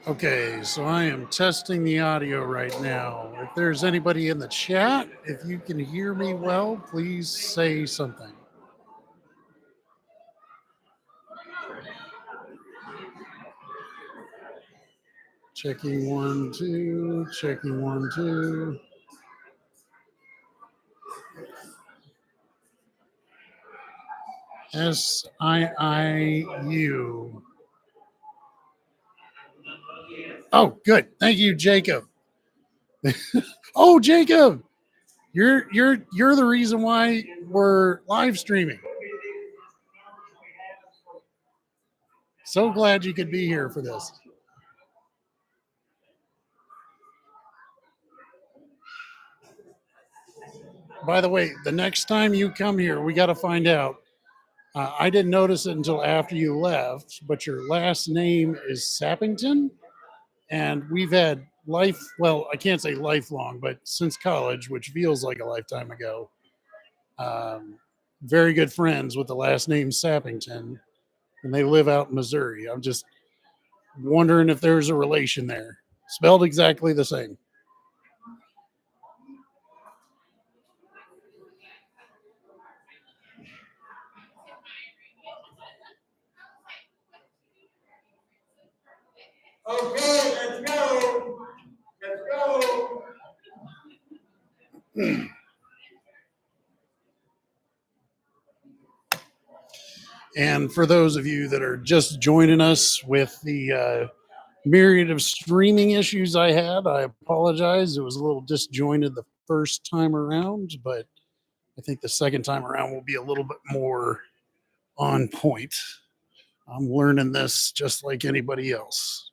Okay, so I am testing the audio right now. If there's anybody in the chat, if you can hear me well, please say something. Checking 1, 2, checking 1, 2. SIIU. Oh, good. Thank you, Jacob. Oh, Jacob, you're the reason why we're live streaming. So glad you could be here for this. By the way, the next time you come here, we got to find out. I didn't notice it until after you left, but your last name is Sappington. And we've had well, I can't say lifelong, but since college, which feels like a lifetime ago, very good friends with the last name Sappington, and they live out in Missouri. I'm just wondering if there's a relation there, spelled exactly the same. Okay, let's go. Let's go. And for those of you that are just joining us with the myriad of streaming issues I had, I apologize. It was a little disjointed the first time around, but I think the second time around will be a little bit more on point. I'm learning this just like anybody else.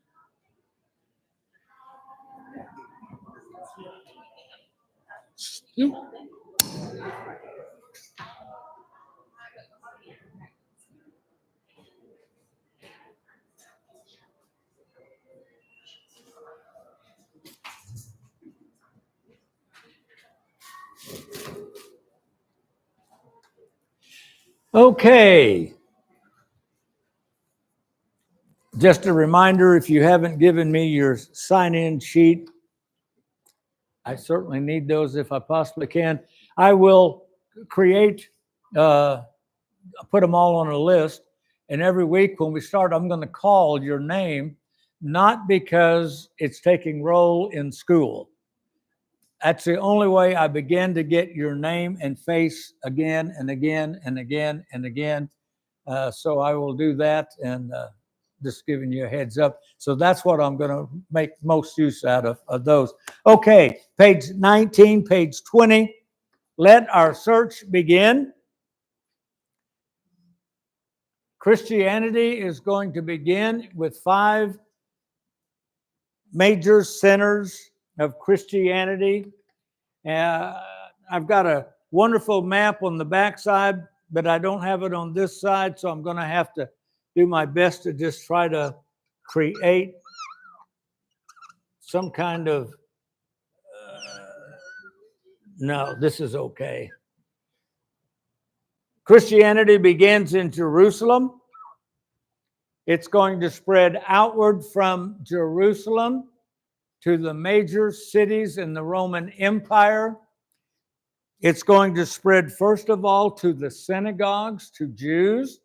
Okay. Just a reminder, if you haven't given me your sign-in sheet, I certainly need those if I possibly can. I will create, put them all on a list, and every week when we start, I'm going to call your name, not because it's taking roll in school. That's the only way I begin to get your name and face again and again and again and again. So I will do that, and just giving you a heads up. So that's what I'm going to make most use out of those. Okay, page 19, page 20. Let our search begin. Christianity is going to begin with 5 major centers of Christianity. I've got a wonderful map on the back side, but I don't have it on this side, so I'm going to have to do my best to just try to create some kind of, no, this is okay. Christianity begins in Jerusalem. It's going to spread outward from Jerusalem to the major cities in the Roman Empire. It's going to spread, first of all, to the synagogues, to Jews,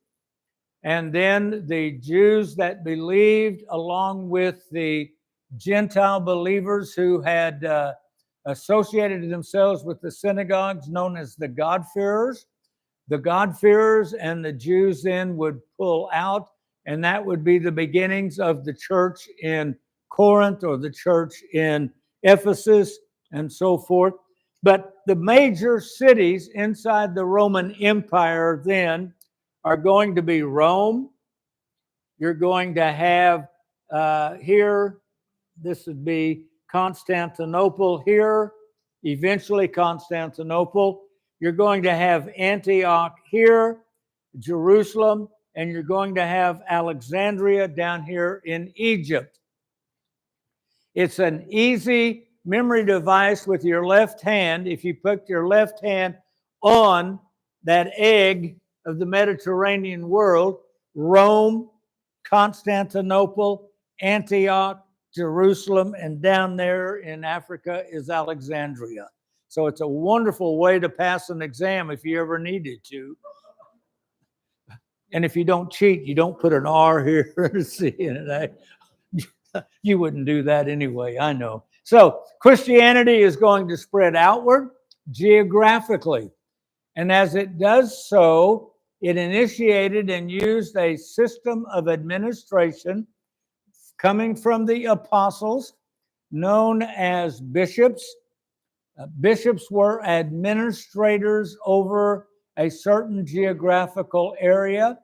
and then the Jews that believed, along with the Gentile believers who had associated themselves with the synagogues known as the God-fearers. The God-fearers and the Jews then would pull out, and that would be the beginnings of the church in Corinth or the church in Ephesus and so forth. But the major cities inside the Roman Empire then are going to be Rome. You're going to have here, this would be Constantinople here, eventually Constantinople. You're going to have Antioch here, Jerusalem, and you're going to have Alexandria down here in Egypt. It's an easy memory device with your left hand. If you put your left hand on that egg of the Mediterranean world, Rome, Constantinople, Antioch, Jerusalem, and down there in Africa is Alexandria. So it's a wonderful way to pass an exam if you ever needed to. And if you don't cheat, you don't put an R here and a C in it. You wouldn't do that anyway, I know. So Christianity is going to spread outward geographically. And as it does so, it initiated and used a system of administration coming from the apostles, known as bishops. Bishops were administrators over a certain geographical area.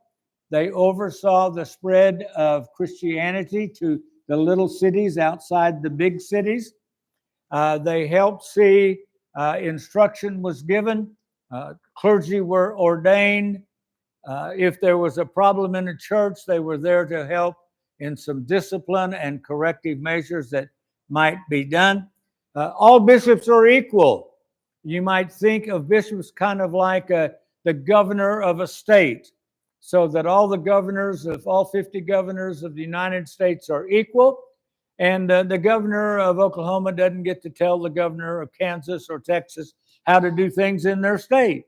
They oversaw the spread of Christianity to the little cities outside the big cities. They helped see instruction was given. Clergy were ordained. If there was a problem in a church, they were there to help in some discipline and corrective measures that might be done. All bishops are equal. You might think of bishops kind of like the governor of a state, so that all the governors of all 50 governors of the United States are equal. And the governor of Oklahoma doesn't get to tell the governor of Kansas or Texas how to do things in their state,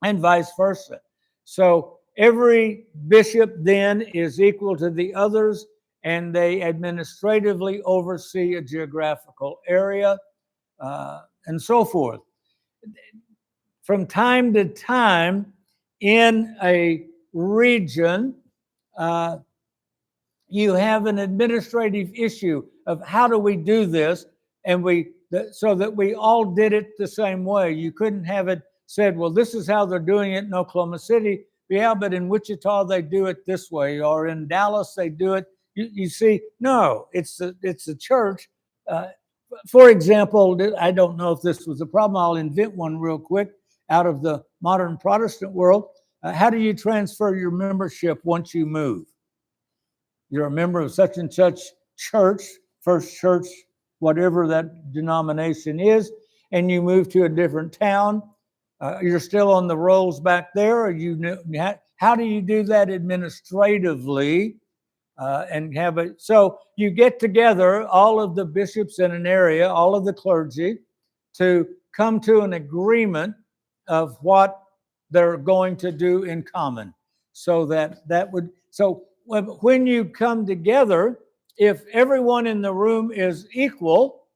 and vice versa. So every bishop then is equal to the others, and they administratively oversee a geographical area and so forth. From time to time in a region, you have an administrative issue of how do we do this, and so that we all did it the same way. You couldn't have it said, well, this is how they're doing it in Oklahoma City. Yeah, but in Wichita they do it this way, or in Dallas they do it. You see, no, it's a church. For example, I don't know if this was a problem. I'll invent one real quick out of the modern Protestant world. How do you transfer your membership once you move? You're a member of such and such church, First Church, whatever that denomination is, and you move to a different town. You're still on the rolls back there, or how do you do that administratively? And have it so you get together all of the bishops in an area, all of the clergy, to come to an agreement of what they're going to do in common. So when you come together, if everyone in the room is equal,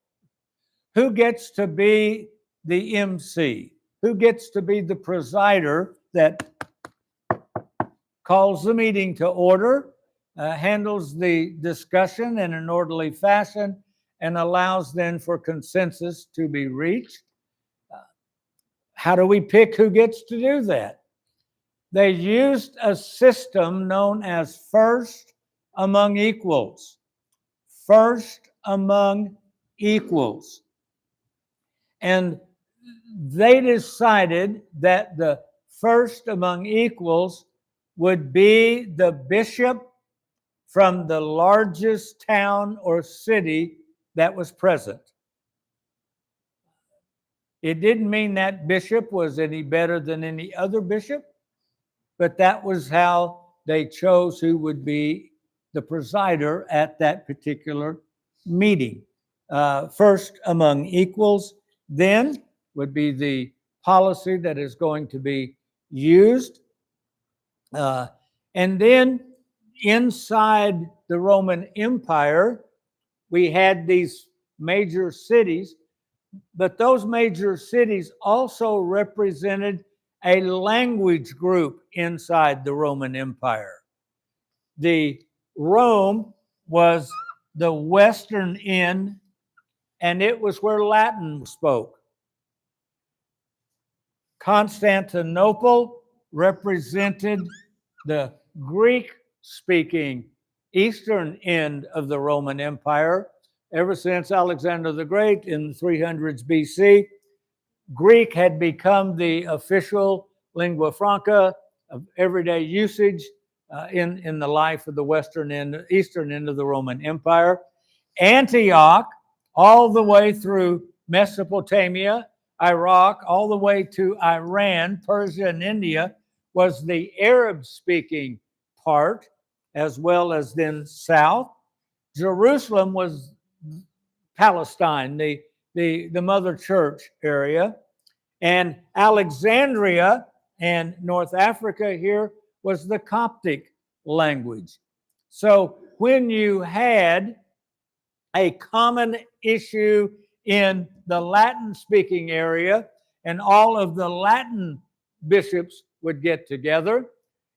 who gets to be the MC? Who gets to be the presider that calls the meeting to order, handles the discussion in an orderly fashion, and allows then for consensus to be reached? How do we pick who gets to do that? They used a system known as first among equals. First among equals. And they decided that the first among equals would be the bishop from the largest town or city that was present. It didn't mean that bishop was any better than any other bishop, but that was how they chose who would be the presider at that particular meeting. First among equals then would be the policy that is going to be used. And then inside the Roman Empire, we had these major cities, but those major cities also represented a language group inside the Roman Empire. The Rome was the western end, and it was where Latin spoke. Constantinople represented the Greek-speaking eastern end of the Roman Empire. Ever since Alexander the Great in the 300s BC, Greek had become the official lingua franca of everyday usage in the life of the eastern end of the Roman Empire. Antioch, all the way through Mesopotamia, Iraq, all the way to Iran, Persia, and India, was the Arab-speaking part, as well as then south. Jerusalem was Palestine, the mother church area. And Alexandria and North Africa here was the Coptic language. So when you had a common issue in the Latin-speaking area and all of the Latin bishops would get together,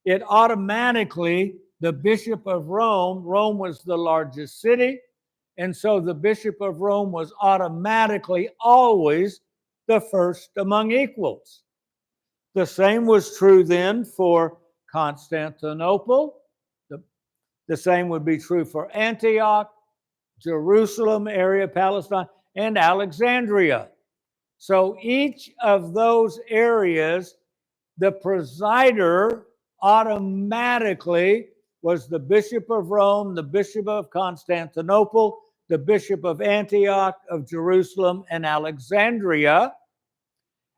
it automatically, the Bishop of Rome, Rome was the largest city, and so the Bishop of Rome was automatically always the first among equals. The same was true then for Constantinople. The same would be true for Antioch, Jerusalem area, Palestine, and Alexandria. So each of those areas, the presider automatically was the Bishop of Rome, the Bishop of Constantinople, the Bishop of Antioch, of Jerusalem, and Alexandria.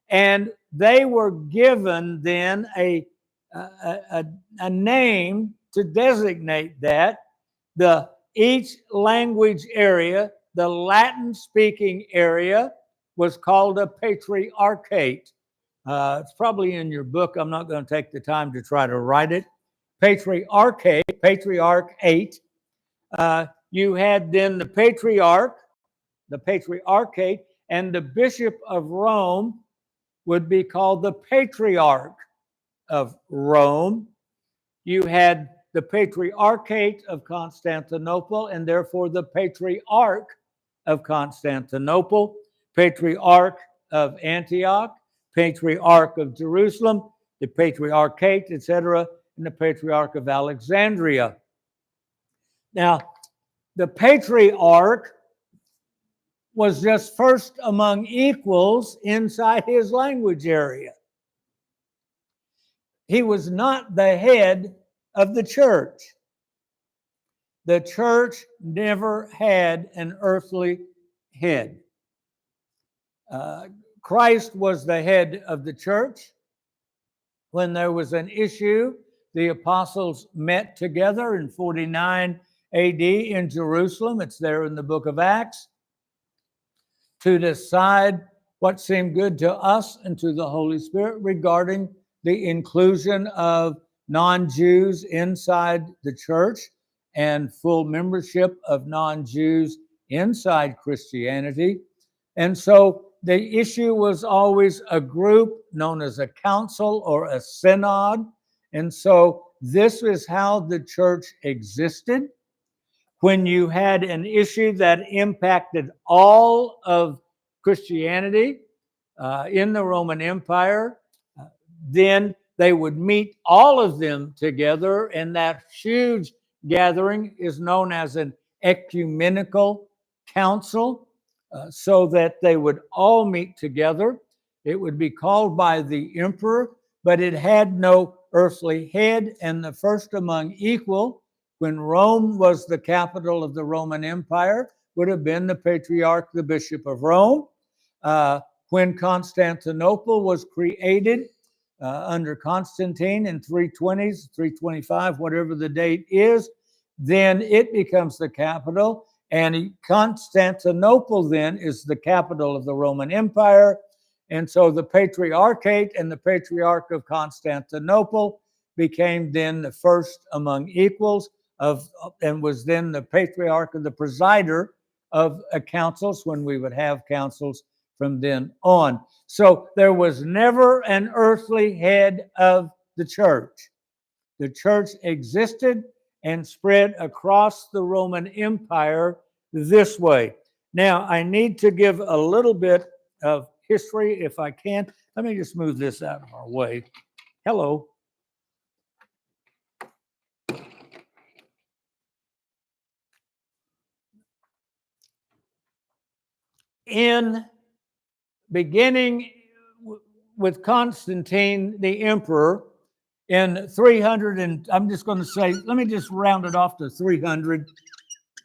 And they were given then a name to designate that. Each language area, the Latin-speaking area, was called a patriarchate. It's probably in your book. I'm not going to take the time to try to write it. Patriarchate. You had then the patriarchate, and the Bishop of Rome would be called the Patriarch of Rome. You had the Patriarchate of Constantinople, and therefore the Patriarch of Constantinople, Patriarch of Antioch, Patriarch of Jerusalem, the Patriarchate, etc., and the Patriarch of Alexandria. Now, the Patriarch was just first among equals inside his language area. He was not the head of the church. The church never had an earthly head. Christ was the head of the church. When there was an issue, the apostles met together in 49 AD in Jerusalem. It's there in the book of Acts, to decide what seemed good to us and to the Holy Spirit regarding the inclusion of non-Jews inside the church and full membership of non-Jews inside Christianity. And so the issue was always a group known as a council or a synod. And so this is how the church existed. When you had an issue that impacted all of Christianity in the Roman Empire, then they would meet all of them together, and that huge gathering is known as an ecumenical council, so that they would all meet together. It would be called by the emperor, but it had no earthly head, and the first among equal, when Rome was the capital of the Roman Empire, would have been the Patriarch, the Bishop of Rome. When Constantinople was created under Constantine in 320s, 325, whatever the date is, then it becomes the capital. And Constantinople then is the capital of the Roman Empire. And so the Patriarchate and the Patriarch of Constantinople became then the first among equals and was then the Patriarch of the presider of councils when we would have councils from then on. So there was never an earthly head of the church. The church existed and spread across the Roman Empire this way. Now, I need to give a little bit of history if I can. Let me just move this out of our way. Hello. In beginning with Constantine, the emperor, in 300, and I'm just going to say, let me just round it off to 300.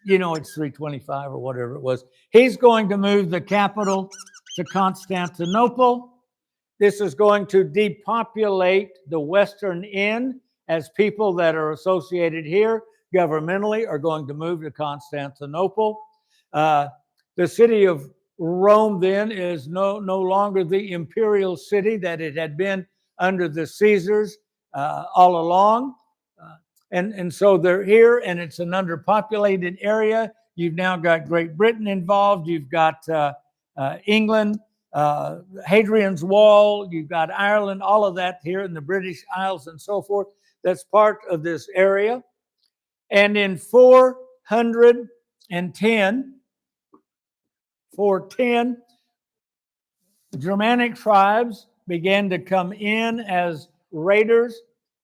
You know, it's 325 or whatever it was. He's going to move the capital to Constantinople. This is going to depopulate the Western End as people that are associated here governmentally are going to move to Constantinople. The city of Rome then is no longer the imperial city that it had been under the Caesars all along. And so they're here, and it's an underpopulated area. You've now got Great Britain involved. You've got England, Hadrian's Wall. You've got Ireland, all of that here in the British Isles and so forth. That's part of this area. And in 410, Germanic tribes began to come in as raiders.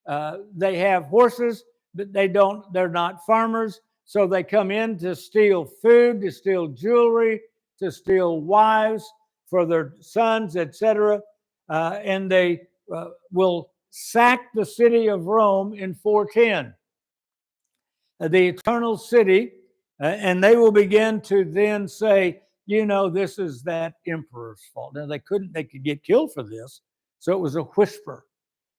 They have horses, but they're not farmers. So they come in to steal food, to steal jewelry, to steal wives for their sons, etc. And they will sack the city of Rome in 410. The eternal city, and they will begin to then say, this is that emperor's fault. Now they could get killed for this. So it was a whisper.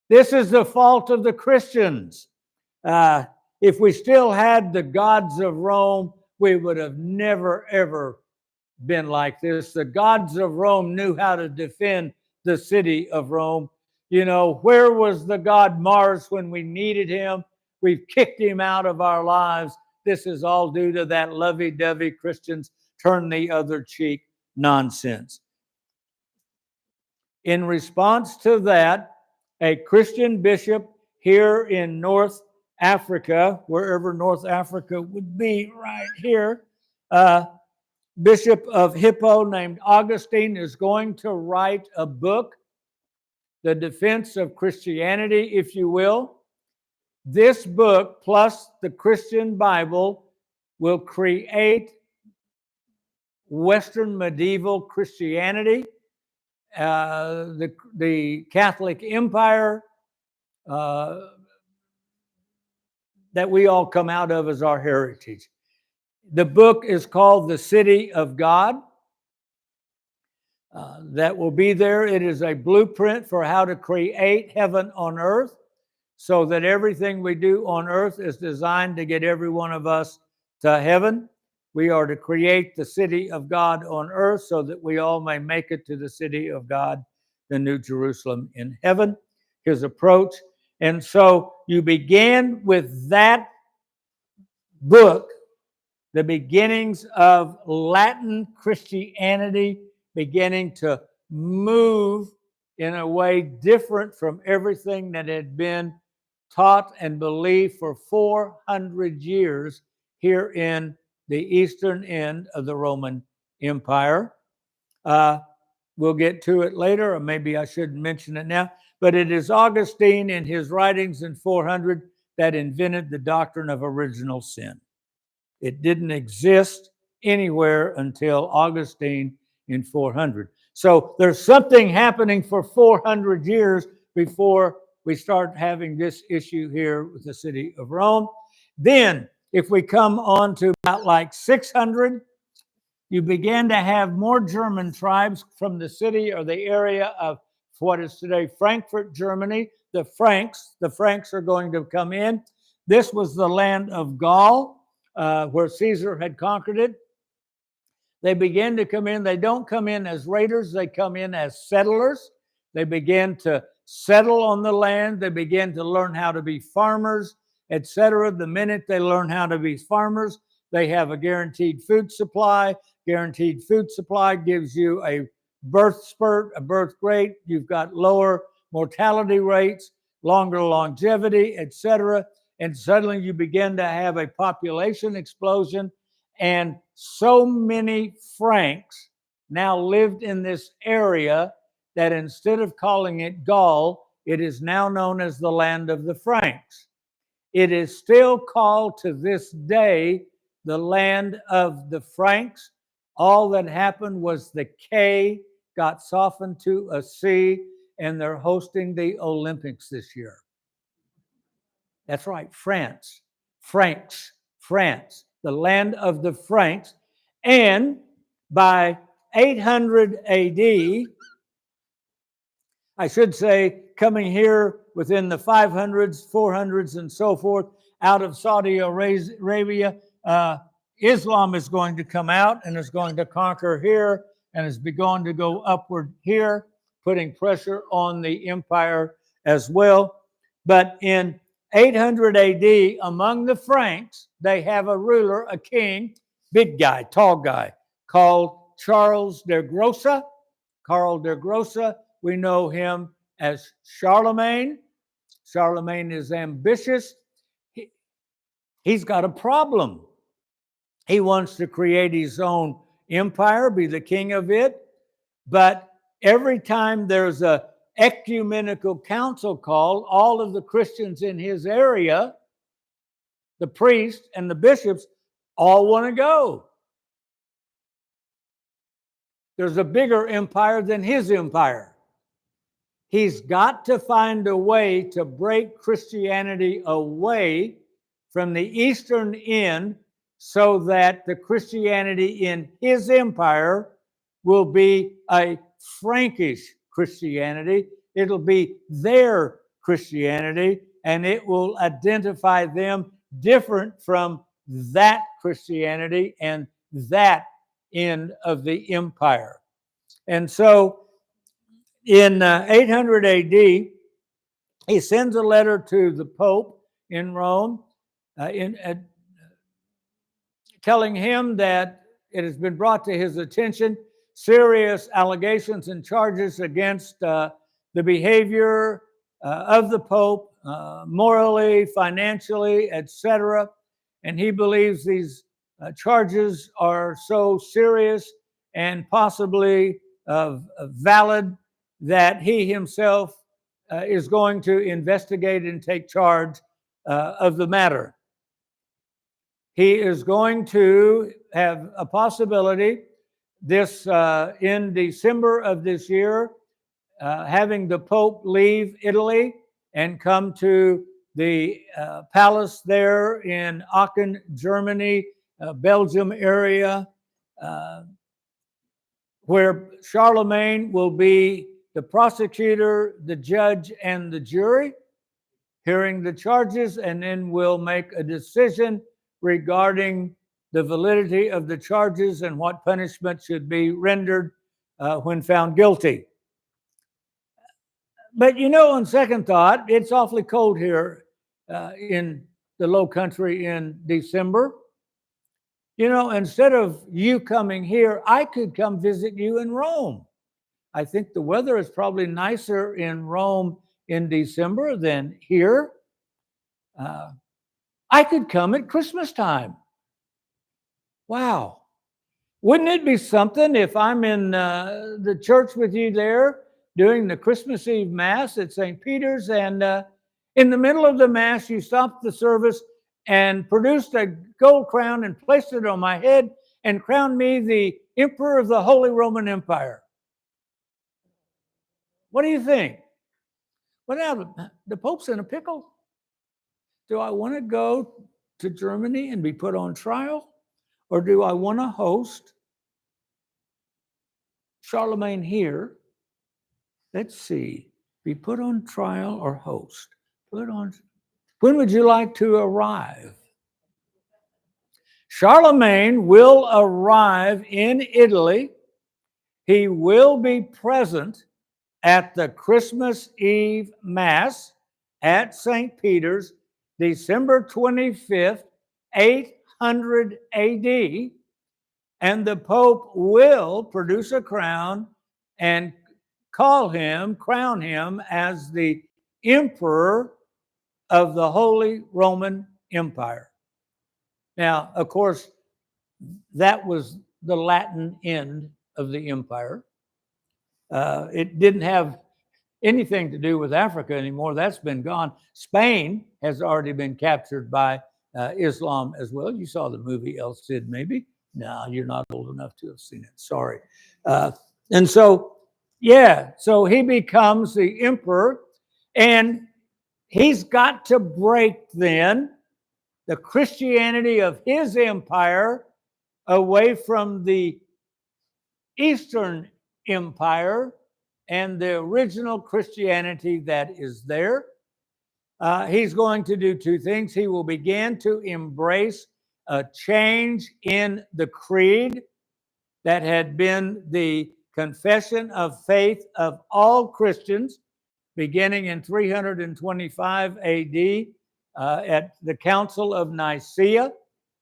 This is the fault of the Christians. If we still had the gods of Rome, we would have never, ever been like this. The gods of Rome knew how to defend the city of Rome. Where was the god Mars when we needed him? We've kicked him out of our lives. This is all due to that lovey-dovey Christians turn the other cheek nonsense. In response to that, a Christian bishop here in North Africa, wherever North Africa would be, right here, Bishop of Hippo named Augustine is going to write a book, The Defense of Christianity, if you will. This book, plus the Christian Bible, will create Western medieval Christianity, the Catholic Empire that we all come out of as our heritage. The book is called The City of God. That will be there. It is a blueprint for how to create heaven on earth, so that everything we do on earth is designed to get every one of us to heaven. We are to create the city of God on earth so that we all may make it to the city of God, the New Jerusalem in heaven, his approach. And so you began with that book, the beginnings of Latin Christianity beginning to move in a way different from everything that had been taught and believed for 400 years here in the eastern end of the Roman Empire. We'll get to it later, or maybe I shouldn't mention it now, but it is Augustine in his writings in 400 that invented the doctrine of original sin. It didn't exist anywhere until Augustine in 400. So there's something happening for 400 years before we start having this issue here with the city of Rome. Then, if we come on to about like 600, you began to have more German tribes from the city or the area of what is today Frankfurt, Germany. The Franks are going to come in. This was the land of Gaul, where Caesar had conquered it. They began to come in. They don't come in as raiders. They come in as settlers. They begin to settle on the land. They begin to learn how to be farmers, etc. The minute they learn how to be farmers, they have a guaranteed food supply. Guaranteed food supply gives you a birth spurt, a birth rate. You've got lower mortality rates, longer longevity, etc. And suddenly you begin to have a population explosion. And so many Franks now lived in this area that instead of calling it Gaul, it is now known as the land of the Franks. It is still called to this day the land of the Franks. All that happened was the K got softened to a C, and they're hosting the Olympics this year. That's right, France, Franks, France, the land of the Franks. And by 800 AD, I should say, coming here within the 500s, 400s, and so forth, out of Saudi Arabia. Islam is going to come out and is going to conquer here and is going to go upward here, putting pressure on the empire as well. But in 800 AD, among the Franks, they have a ruler, a king, big guy, tall guy, called Charles de Grossa. Karl de Grossa, we know him as Charlemagne. Charlemagne is ambitious. He's got a problem. He wants to create his own empire, be the king of it. But every time there's an ecumenical council called, all of the Christians in his area, the priests and the bishops, all want to go. There's a bigger empire than his empire. He's got to find a way to break Christianity away from the eastern end so that the Christianity in his empire will be a Frankish Christianity. It'll be their Christianity, and it will identify them different from that Christianity and that end of the empire. And so in 800 AD, he sends a letter to the Pope in Rome telling him that it has been brought to his attention serious allegations and charges against the behavior of the Pope, morally, financially, etc. And he believes these charges are so serious and possibly valid that he himself is going to investigate and take charge of the matter. He is going to have a possibility this in December of this year, having the Pope leave Italy and come to the palace there in Aachen, Germany, Belgium area, where Charlemagne will be the prosecutor, the judge, and the jury, hearing the charges, and then will make a decision regarding the validity of the charges and what punishment should be rendered when found guilty. But you know, on second thought, it's awfully cold here in the Low Country in December. You know, instead of you coming here, I could come visit you in Rome. I think the weather is probably nicer in Rome in December than here. I could come at Christmas time. Wow. Wouldn't it be something if I'm in the church with you there doing the Christmas Eve Mass at St. Peter's, and in the middle of the Mass, you stopped the service and produced a gold crown and placed it on my head and crowned me the Emperor of the Holy Roman Empire? What do you think? Well, now, the Pope's in a pickle. Do I want to go to Germany and be put on trial? Or do I want to host Charlemagne here? Let's see. Be put on trial or host? Put on. When would you like to arrive? Charlemagne will arrive in Italy. He will be present at the Christmas Eve Mass at St. Peter's, December 25th, 800 AD, and the Pope will produce a crown and crown him as the Emperor of the Holy Roman Empire. Now, of course, that was the Latin end of the empire. It didn't have anything to do with Africa anymore. That's been gone. Spain has already been captured by Islam as well. You saw the movie El Cid, maybe? No, you're not old enough to have seen it. Sorry. And so, yeah, so he becomes the emperor, and he's got to break then the Christianity of his empire away from the Eastern Empire and the original Christianity that is there. he's going to do two things. He will begin to embrace a change in the creed that had been the confession of faith of all Christians, beginning in 325 AD at the Council of Nicaea.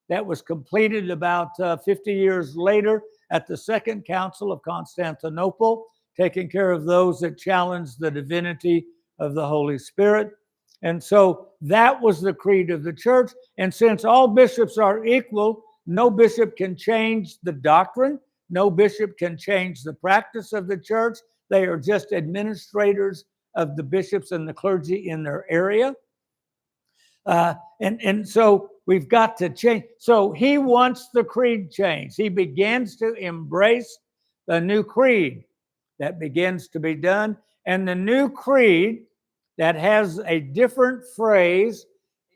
That was completed about 50 years later at the Second Council of Constantinople, taking care of those that challenged the divinity of the Holy Spirit. And so that was the creed of the church. And since all bishops are equal, no bishop can change the doctrine. No bishop can change the practice of the church. They are just administrators of the bishops and the clergy in their area. And so we've got to change. So he wants the creed changed. He begins to embrace the new creed that begins to be done. And the new creed that has a different phrase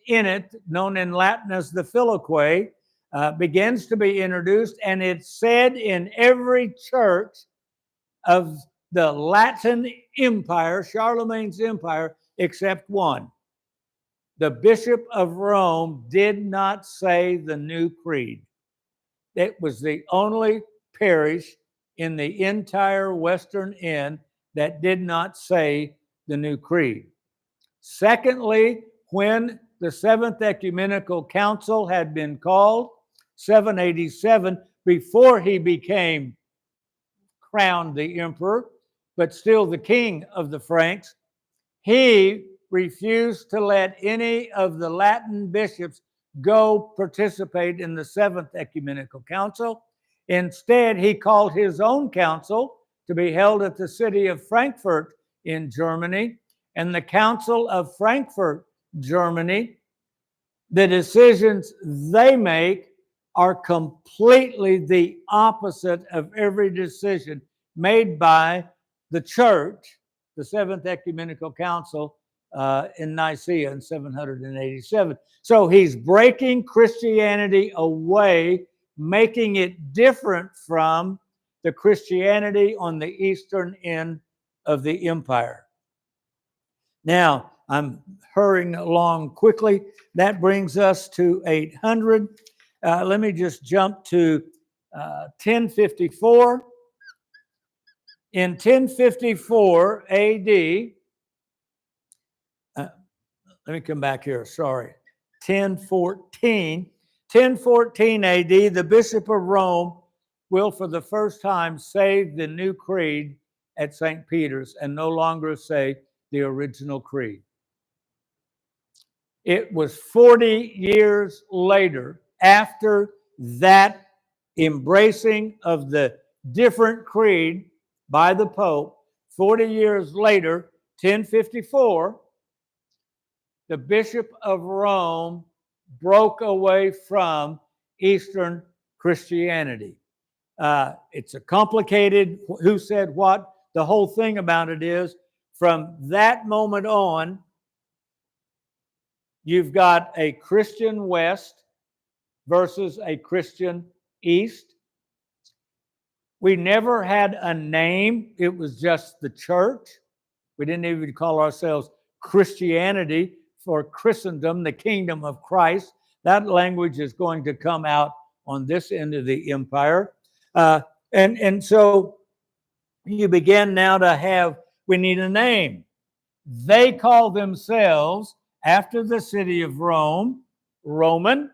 in it, known in Latin as the Filioque, begins to be introduced. And it's said in every church of the Latin Empire, Charlemagne's empire, except one. The Bishop of Rome did not say the new creed. It was the only parish in the entire Western End that did not say the new creed. Secondly, when the Seventh Ecumenical Council had been called, 787, before he became crowned the emperor, but still the king of the Franks, he refused to let any of the Latin bishops go participate in the Seventh Ecumenical Council. Instead, he called his own council to be held at the city of Frankfurt in Germany. And the Council of Frankfurt, Germany, the decisions they make are completely the opposite of every decision made by the church, the Seventh Ecumenical Council in Nicaea in 787. So he's breaking Christianity away, making it different from the Christianity on the eastern end of the empire. Now, I'm hurrying along quickly. That brings us to 800. Let me just jump to 1054. In 1054 AD, let me come back here, sorry. 1014 AD, the Bishop of Rome will for the first time say the new creed at St. Peter's and no longer say the original creed. It was 40 years later, after that embracing of the different creed by the Pope, 40 years later, 1054, the Bishop of Rome broke away from Eastern Christianity. It's a complicated who said what. The whole thing about it is, from that moment on, you've got a Christian West versus a Christian East. We never had a name. It was just the church. We didn't even call ourselves Christianity for Christendom, the kingdom of Christ. That language is going to come out on this end of the empire. And so you begin now to have, we need a name. They call themselves, after the city of Rome, Roman.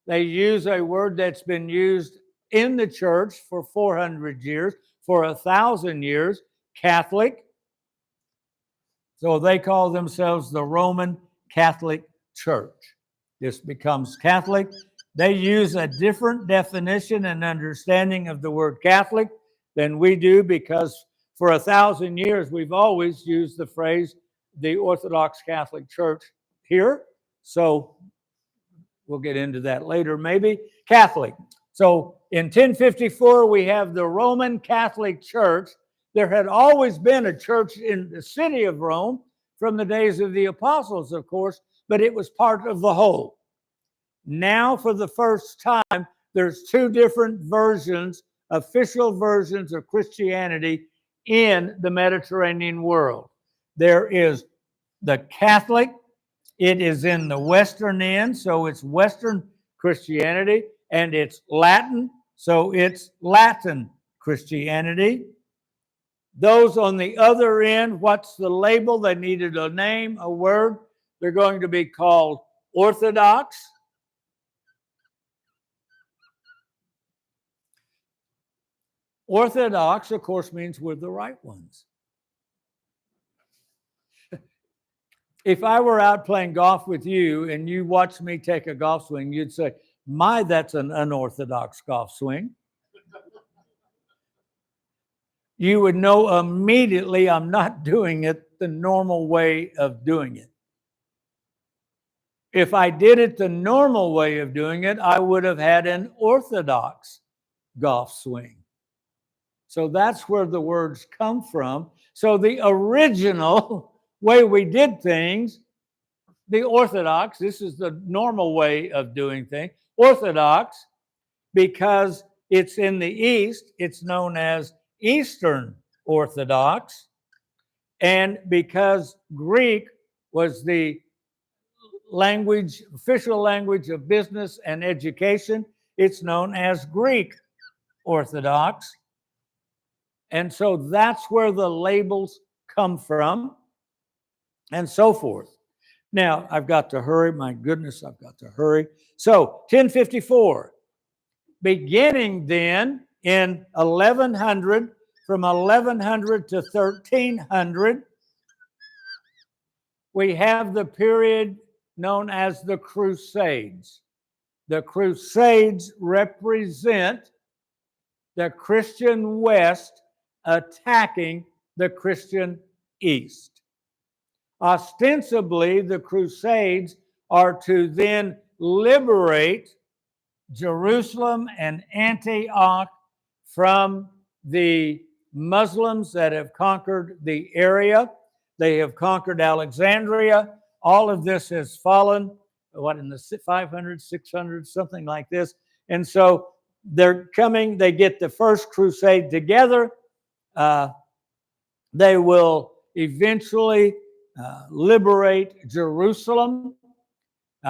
They use a word that's been used in the church for 400 years, for 1,000 years, Catholic. So they call themselves the Roman Catholic Church. This becomes Catholic. They use a different definition and understanding of the word Catholic than we do, because for 1,000 years we've always used the phrase the Orthodox Catholic Church here. So we'll get into that later, maybe. Catholic. So in 1054, we have the Roman Catholic Church. There had always been a church in the city of Rome from the days of the apostles, of course, but it was part of the whole. Now, for the first time, there's two different versions, official versions of Christianity in the Mediterranean world. There is the Catholic. It is in the Western end, so it's Western Christianity, and it's Latin, so it's Latin Christianity. Those on the other end, what's the label? They needed a name, a word. They're going to be called Orthodox. Orthodox, of course, means we're the right ones. If I were out playing golf with you and you watched me take a golf swing, you'd say, my, that's an unorthodox golf swing. You would know immediately I'm not doing it the normal way of doing it. If I did it the normal way of doing it, I would have had an orthodox golf swing. So that's where the words come from. So the original way we did things, the Orthodox, this is the normal way of doing things. Orthodox, because it's in the East, it's known as Eastern Orthodox. And because Greek was the language, official language of business and education, it's known as Greek Orthodox. And so that's where the labels come from, and so forth. Now, I've got to hurry. My goodness, I've got to hurry. So, 1054. Beginning then in 1100, from 1100 to 1300, we have the period known as the Crusades. The Crusades represent the Christian West attacking the Christian East. Ostensibly, the Crusades are to then liberate Jerusalem and Antioch from the Muslims that have conquered the area. They have conquered Alexandria. All of this has fallen, what, in the 500s, 600s, something like this. And so they're coming, they get the first crusade together. They will eventually liberate Jerusalem.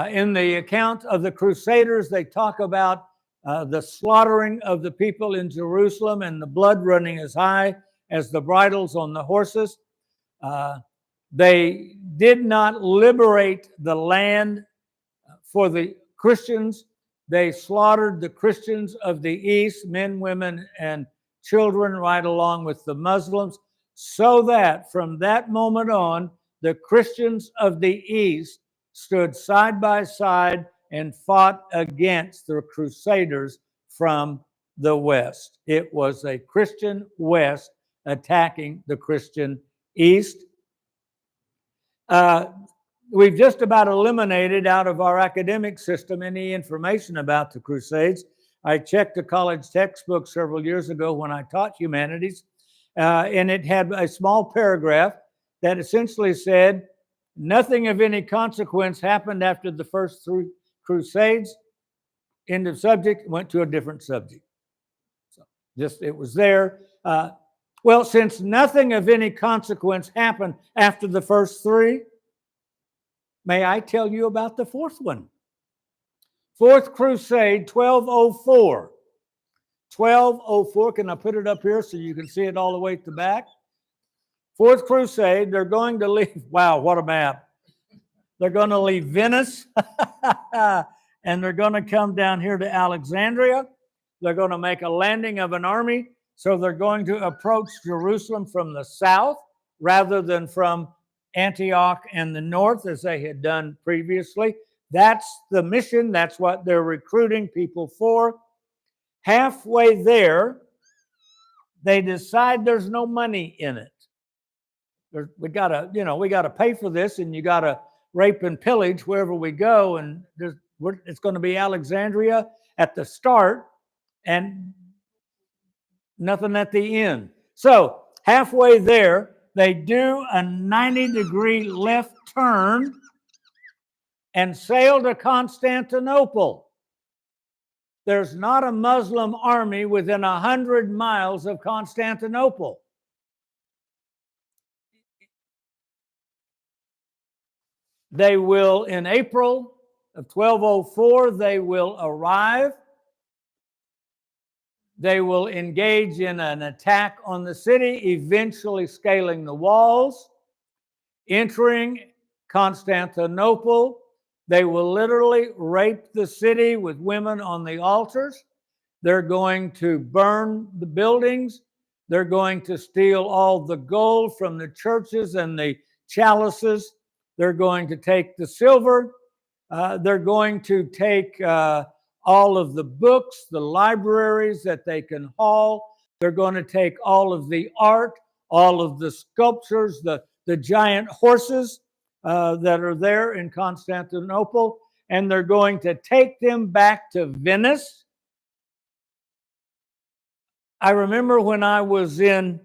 In the account of the Crusaders, they talk about the slaughtering of the people in Jerusalem and the blood running as high as the bridles on the horses. They did not liberate the land for the Christians. They slaughtered the Christians of the East, men, women, and children, right along with the Muslims, so that from that moment on, the Christians of the East stood side by side and fought against the Crusaders from the West. It was a Christian West attacking the Christian East. We've just about eliminated out of our academic system any information about the Crusades. I checked a college textbook several years ago when I taught humanities, and it had a small paragraph that essentially said, nothing of any consequence happened after the first three Crusades. End of subject, went to a different subject. So just, it was there. Well, since nothing of any consequence happened after the first three, may I tell you about the fourth one? Fourth Crusade, 1204. 1204, can I put it up here so you can see it all the way at the back? Fourth Crusade, they're going to leave, wow, what a map. They're going to leave Venice, and they're going to come down here to Alexandria. They're going to make a landing of an army, so they're going to approach Jerusalem from the south rather than from Antioch and the north as they had done previously. That's the mission. That's what they're recruiting people for. Halfway there, they decide there's no money in it. We gotta pay for this, and you gotta rape and pillage wherever we go. And it's going to be Alexandria at the start, and nothing at the end. So halfway there, they do a 90-degree left turn and sail to Constantinople. There's not a Muslim army within 100 miles of Constantinople. They will, in April of 1204, they will arrive. They will engage in an attack on the city, eventually scaling the walls, entering Constantinople. They will literally rape the city with women on the altars. They're going to burn the buildings. They're going to steal all the gold from the churches and the chalices. They're going to take the silver. They're going to take all of the books, the libraries that they can haul. They're going to take all of the art, all of the sculptures, the giant horses that are there in Constantinople, and they're going to take them back to Venice. I remember when I was in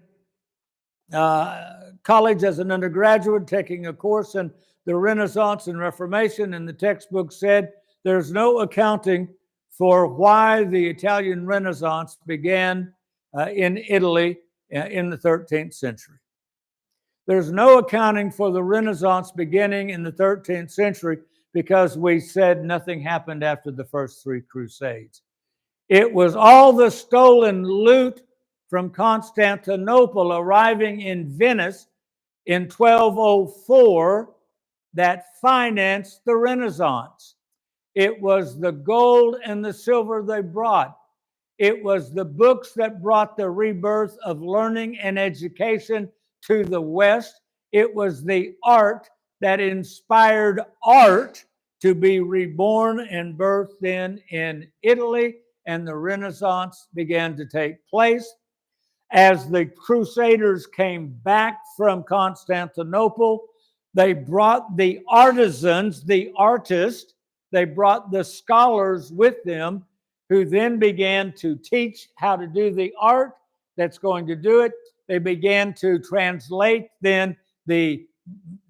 college as an undergraduate taking a course in the Renaissance and Reformation, and the textbook said there's no accounting for why the Italian Renaissance began in Italy in the 13th century. There's no accounting for the Renaissance beginning in the 13th century because we said nothing happened after the first three Crusades. It was all the stolen loot from Constantinople arriving in Venice in 1204 that financed the Renaissance. It was the gold and the silver they brought. It was the books that brought the rebirth of learning and education to the West. It was the art that inspired art to be reborn and birthed in Italy, and the Renaissance began to take place. As the Crusaders came back from Constantinople, they brought the artisans, the artists, they brought the scholars with them, who then began to teach how to do the art that's going to do it. They began to translate then the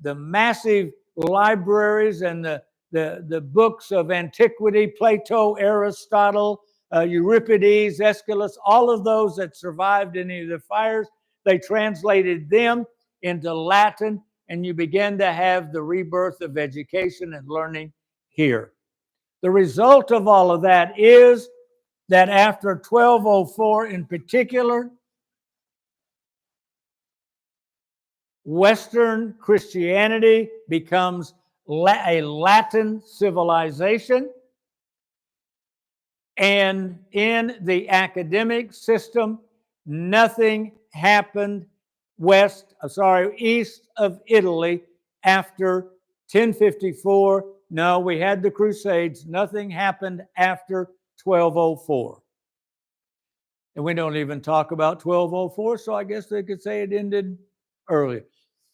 massive libraries and the books of antiquity, Plato, Aristotle, Euripides, Aeschylus, all of those that survived any of the fires. They translated them into Latin, and you begin to have the rebirth of education and learning here. The result of all of that is that after 1204 in particular, Western Christianity becomes a Latin civilization. And in the academic system, nothing happened east of Italy after 1054. No, we had the Crusades. Nothing happened after 1204. And we don't even talk about 1204, so I guess they could say it ended earlier.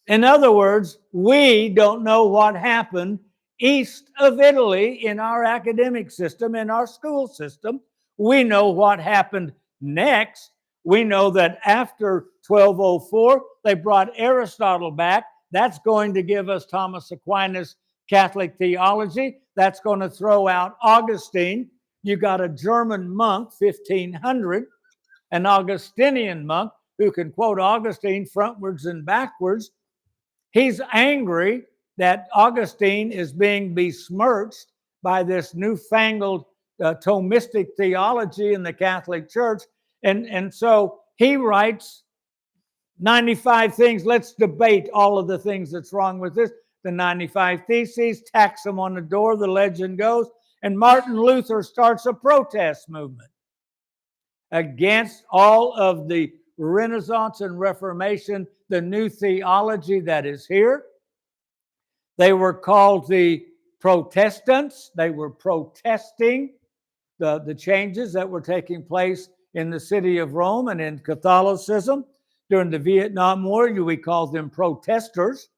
In other words, we don't know what happened east of Italy in our academic system, in our school system. We know what happened next. We know that after 1204, they brought Aristotle back. That's going to give us Thomas Aquinas' Catholic theology. That's going to throw out Augustine. You got a German monk, 1500, an Augustinian monk who can quote Augustine frontwards and backwards. He's angry that Augustine is being besmirched by this newfangled Thomistic theology in the Catholic Church. And so he writes 95 things. Let's debate all of the things that's wrong with this. The 95 Theses, tacks them on the door, the legend goes. And Martin Luther starts a protest movement against all of the Renaissance and Reformation, the new theology that is here. They were called the Protestants. They were protesting the changes that were taking place in the city of Rome and in Catholicism. During the Vietnam War, we called them protesters.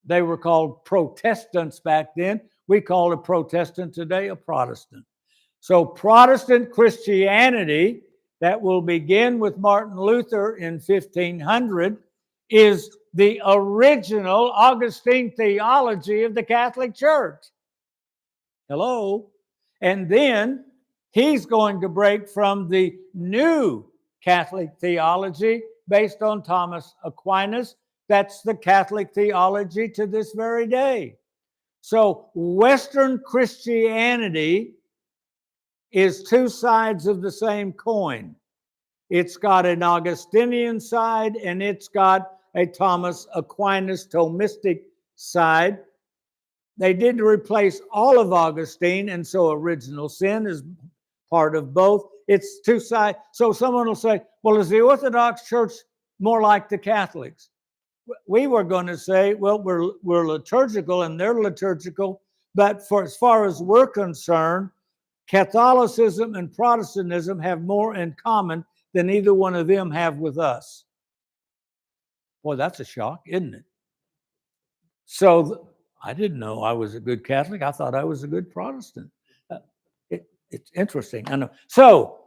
They were called Protestants back then. We call a Protestant today a Protestant. So Protestant Christianity that will begin with Martin Luther in 1500 is the original Augustine theology of the Catholic Church. Hello? And then he's going to break from the new Catholic theology based on Thomas Aquinas, That's the Catholic theology to this very day. So Western Christianity is two sides of the same coin. It's got an Augustinian side and it's got a Thomas Aquinas Thomistic side. They didn't replace all of Augustine, and so original sin is part of both. It's two sides. So someone will say, well, is the Orthodox Church more like the Catholics? We were going to say, well, we're liturgical and they're liturgical, but for as far as we're concerned, Catholicism and Protestantism have more in common than either one of them have with us. Boy, that's a shock, isn't it? So I didn't know I was a good Catholic. I thought I was a good Protestant. It's interesting. I know. So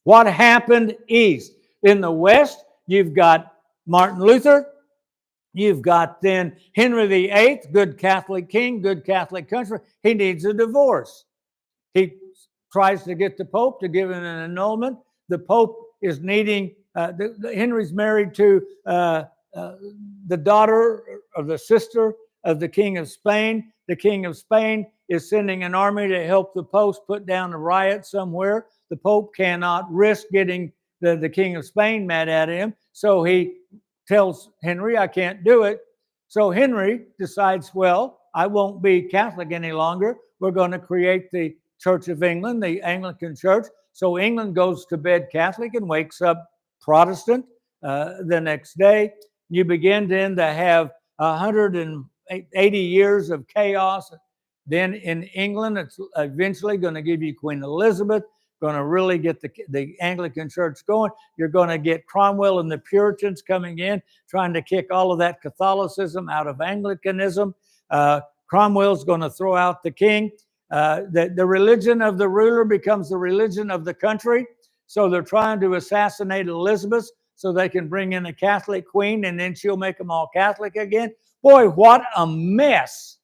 what happened east? In the West, you've got Martin Luther. You've got then Henry VIII, good Catholic king, good Catholic country. He needs a divorce. He tries to get the Pope to give him an annulment. The Pope is needing, Henry's married to the daughter or the sister of the King of Spain. The King of Spain is sending an army to help the Pope put down a riot somewhere. The Pope cannot risk getting the King of Spain mad at him. So he tells Henry, I can't do it. So Henry decides, well, I won't be Catholic any longer. We're going to create the Church of England, the Anglican Church. So England goes to bed Catholic and wakes up Protestant the next day. You begin then to have 180 years of chaos. Then in England, it's eventually going to give you Queen Elizabeth, going to really get the Anglican Church going. You're going to get Cromwell and the Puritans coming in, trying to kick all of that Catholicism out of Anglicanism. Cromwell's going to throw out the king. The religion of the ruler becomes the religion of the country. So they're trying to assassinate Elizabeth so they can bring in a Catholic queen and then she'll make them all Catholic again. Boy, what a mess.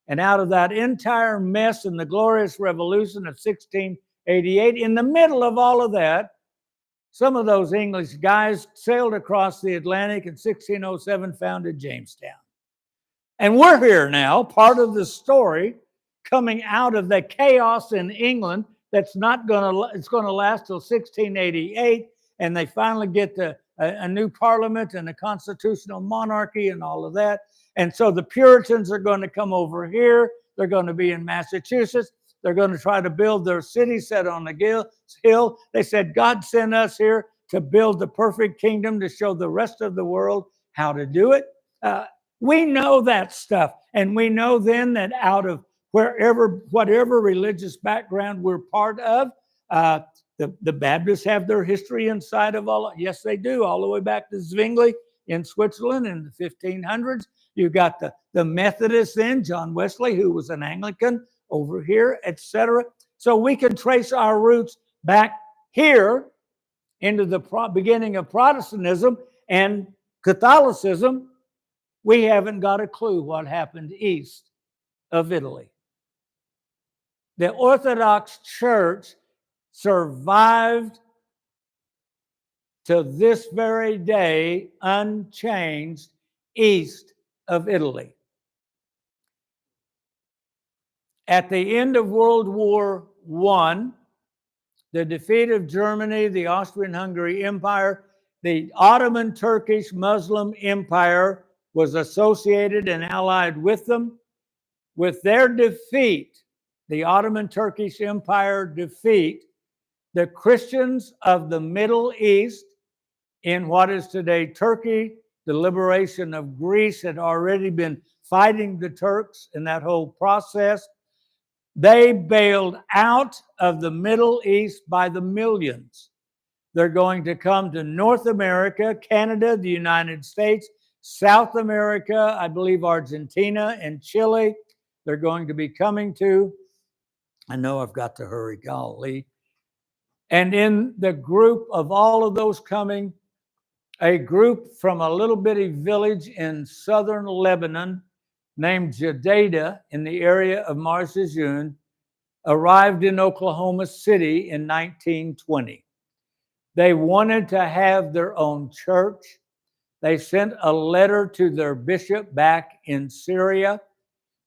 And out of that entire mess and the glorious revolution of 1688, in the middle of all of that, some of those English guys sailed across the Atlantic in 1607, founded Jamestown. And we're here now, part of the story coming out of the chaos in England that's not going to, it's going to last till 1688. And they finally get a new parliament and a constitutional monarchy and all of that. And so the Puritans are going to come over here. They're going to be in Massachusetts. They're going to try to build their city set on a hill. They said, God sent us here to build the perfect kingdom to show the rest of the world how to do it. We know that stuff. And we know then that out of whatever religious background we're part of, the Baptists have their history inside of all. Yes, they do, all the way back to Zwingli in Switzerland in the 1500s. You got the Methodists then, John Wesley, who was an Anglican over here, etc. So we can trace our roots back here into the beginning of Protestantism and Catholicism. We haven't got a clue what happened east of Italy. The Orthodox Church survived to this very day unchanged east of Italy. At the end of World War I, the defeat of Germany, the Austrian-Hungary Empire, the Ottoman Turkish Muslim Empire was associated and allied with them. With their defeat, the Ottoman Turkish Empire defeat, the Christians of the Middle East, in what is today Turkey, the liberation of Greece had already been fighting the Turks in that whole process. They bailed out of the Middle East by the millions. They're going to come to North America, Canada, the United States, South America, I believe Argentina and Chile. They're going to be coming to, I know I've got to hurry, golly. And in the group of all of those coming, a group from a little bitty village in southern Lebanon named Jadeda in the area of Marjajun arrived in Oklahoma City in 1920. They wanted to have their own church. They sent a letter to their bishop back in Syria,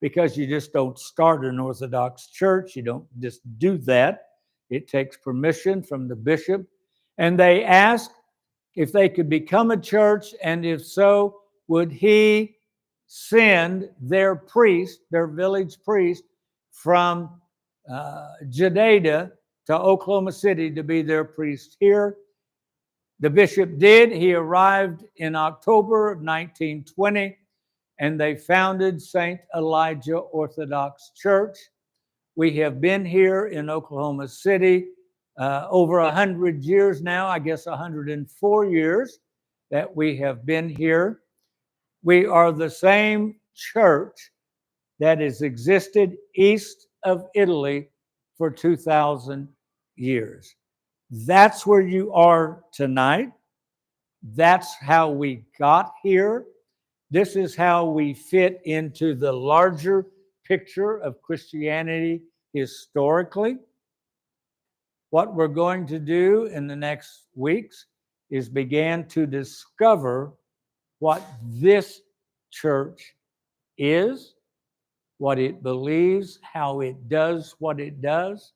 because you just don't start an Orthodox church. You don't just do that. It takes permission from the bishop. And they asked if they could become a church, and if so, would he send their priest, their village priest, from Jeddah to Oklahoma City to be their priest here. The bishop did. He arrived in October of 1920, and they founded St. Elijah Orthodox Church. We have been here in Oklahoma City over 100 years now, I guess 104 years that we have been here. We are the same church that has existed east of Italy for 2,000 years. That's where you are tonight. That's how we got here. This is how we fit into the larger picture of Christianity historically. What we're going to do in the next weeks is begin to discover what this church is, what it believes, how it does what it does,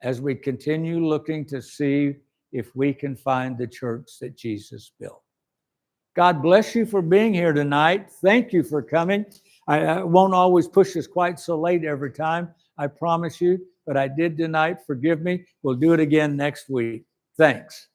as we continue looking to see if we can find the church that Jesus built. God bless you for being here tonight. Thank you for coming. I won't always push us quite so late every time, I promise you, but I did tonight. Forgive me. We'll do it again next week. Thanks.